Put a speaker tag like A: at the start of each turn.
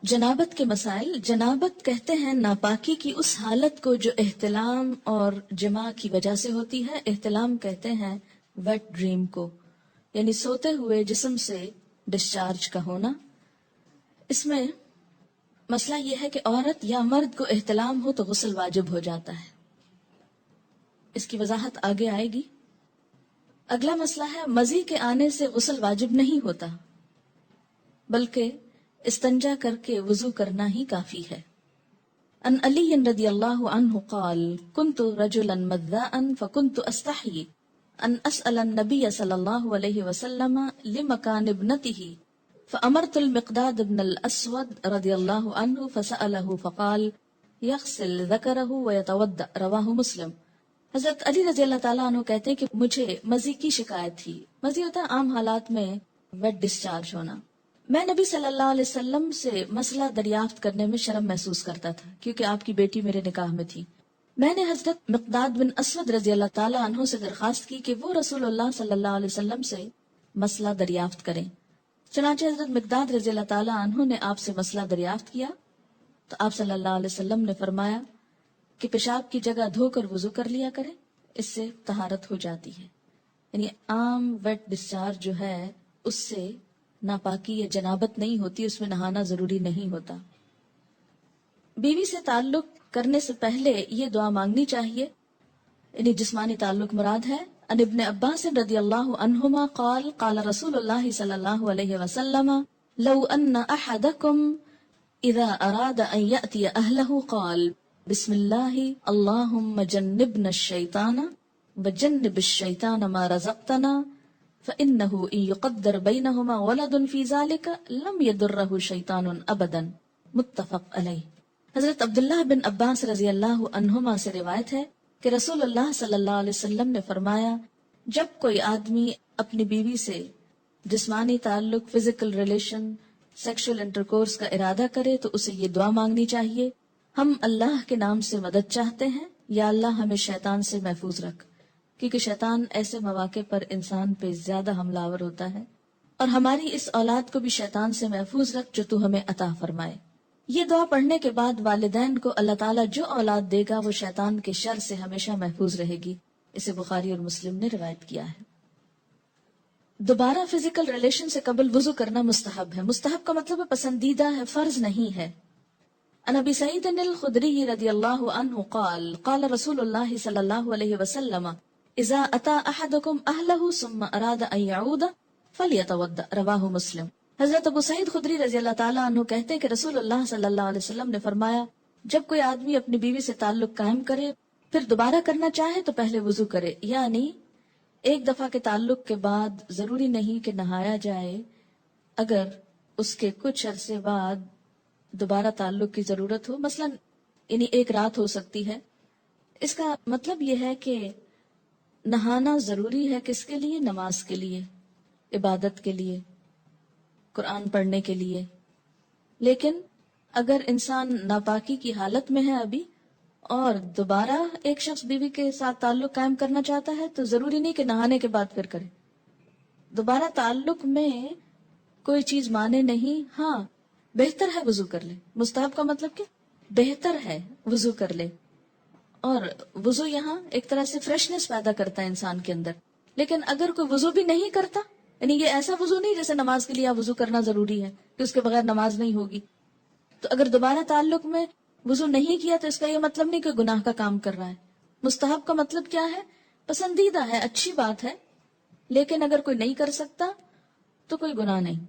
A: جنابت کے مسائل. جنابت کہتے ہیں ناپاکی کی اس حالت کو جو احتلام اور جماع کی وجہ سے ہوتی ہے. احتلام کہتے ہیں ویٹ ڈریم کو، یعنی سوتے ہوئے جسم سے ڈسچارج کا ہونا. اس میں مسئلہ یہ ہے کہ عورت یا مرد کو احتلام ہو تو غسل واجب ہو جاتا ہے. اس کی وضاحت آگے آئے گی. اگلا مسئلہ ہے مزی کے آنے سے غسل واجب نہیں ہوتا، بلکہ استنجا کر کے وضو کرنا ہی کافی ہے. ان علی رضی اللہ عنہ قال كنت رجلا مذاء فكنت استحي ان اسأل النبي صلی اللہ علیہ وسلم لمكان ابنته فامرت المقداد بن الاسود رضی اللہ عنہ فسأله فقال يغسل ذکره ويتوضأ. رواہ مسلم. حضرت علی رضی اللہ تعالیٰ عنہ کہتے ہیں کہ مجھے مزی کی شکایت تھی. مزی ہوتا ہے عام حالات میں ویٹ ڈسچارج ہونا. میں نبی صلی اللہ علیہ وسلم سے مسئلہ دریافت کرنے میں شرم محسوس کرتا تھا کیونکہ آپ کی بیٹی میرے نکاح میں تھی. میں نے حضرت مقداد بن اسود رضی اللہ تعالیٰ عنہ سے درخواست کی کہ وہ رسول اللہ صلی اللہ علیہ وسلم سے مسئلہ دریافت کریں. چنانچہ حضرت مقداد رضی اللہ تعالیٰ عنہ نے آپ سے مسئلہ دریافت کیا تو آپ صلی اللہ علیہ وسلم نے فرمایا کہ پیشاب کی جگہ دھو کر وضو کر لیا کریں، اس سے طہارت ہو جاتی ہے. یعنی عام ویٹ ڈسچارج جو ہے اس سے ناپاکی یا جنابت نہیں ہوتی، اس میں نہانا ضروری نہیں ہوتا. بیوی سے تعلق کرنے سے پہلے یہ دعا مانگنی چاہیے، یعنی جسمانی تعلق مراد ہے. ان ابن عباس رضی اللہ عنہما قال قال رسول اللہ صلی اللہ علیہ وسلم لو ان احدکم اذا اراد ان یأتی اہلہ قال بسم اللہ اللہم جنبنا الشیطان وجنب الشیطان ما رزقتنا فإنه إن يقدر بينهما ولد في ذلك لم يضره شيطان أبدا. متفق علیہ. حضرت عبداللہ بن عباس رضی اللہ عنہما سے روایت ہے کہ رسول اللہ صلی اللہ علیہ وسلم نے فرمایا جب کوئی آدمی اپنی بیوی سے جسمانی تعلق، فزیکل ریلیشن، سیکشل انٹرکورس کا ارادہ کرے تو اسے یہ دعا مانگنی چاہیے: ہم اللہ کے نام سے مدد چاہتے ہیں، یا اللہ ہمیں شیطان سے محفوظ رکھ، کیونکہ شیطان ایسے مواقع پر انسان پہ زیادہ حملہ آور ہوتا ہے، اور ہماری اس اولاد کو بھی شیطان سے محفوظ رکھ جو تو ہمیں عطا فرمائے. یہ دعا پڑھنے کے بعد والدین کو اللہ تعالیٰ جو اولاد دے گا وہ شیطان کے شر سے ہمیشہ محفوظ رہے گی. اسے بخاری اور مسلم نے روایت کیا ہے. دوبارہ فزیکل ریلیشن سے قبل وضو کرنا مستحب ہے. مستحب کا مطلب پسندیدہ ہے، فرض نہیں ہے. عن ابی سعید الخدری رضی اللہ عنہ قال قال رسول اللہ صلی اللہ علیہ وسلم اذا اتى احدكم اهله ثم اراد ان يعود فليتوضا. رواہ مسلم. حضرت ابو سعید خدری رضی اللہ تعالیٰ عنہ کہتے ہیں کہ رسول اللہ صلی اللہ علیہ وسلم نے فرمایا جب کوئی آدمی اپنی بیوی سے تعلق قائم کرے پھر دوبارہ کرنا چاہے تو پہلے وضو کرے. یعنی ایک دفعہ کے تعلق کے بعد ضروری نہیں کہ نہایا جائے، اگر اس کے کچھ عرصے بعد دوبارہ تعلق کی ضرورت ہو، مثلا یعنی ایک رات ہو سکتی ہے. اس کا مطلب یہ ہے کہ نہانا ضروری ہے کس کے لیے؟ نماز کے لیے، عبادت کے لیے، قرآن پڑھنے کے لیے. لیکن اگر انسان ناپاکی کی حالت میں ہے ابھی اور دوبارہ ایک شخص بیوی کے ساتھ تعلق قائم کرنا چاہتا ہے تو ضروری نہیں کہ نہانے کے بعد پھر کرے. دوبارہ تعلق میں کوئی چیز مانے نہیں. ہاں بہتر ہے وضو کر لے. مستحب کا مطلب کہ بہتر ہے وضو کر لے، اور وضو یہاں ایک طرح سے فریشنس پیدا کرتا ہے انسان کے اندر. لیکن اگر کوئی وضو بھی نہیں کرتا، یعنی یہ ایسا وضو نہیں جیسے نماز کے لیے آپ وضو کرنا ضروری ہے کہ اس کے بغیر نماز نہیں ہوگی، تو اگر دوبارہ تعلق میں وضو نہیں کیا تو اس کا یہ مطلب نہیں کہ گناہ کا کام کر رہا ہے. مستحب کا مطلب کیا ہے؟ پسندیدہ ہے، اچھی بات ہے. لیکن اگر کوئی نہیں کر سکتا تو کوئی گناہ نہیں.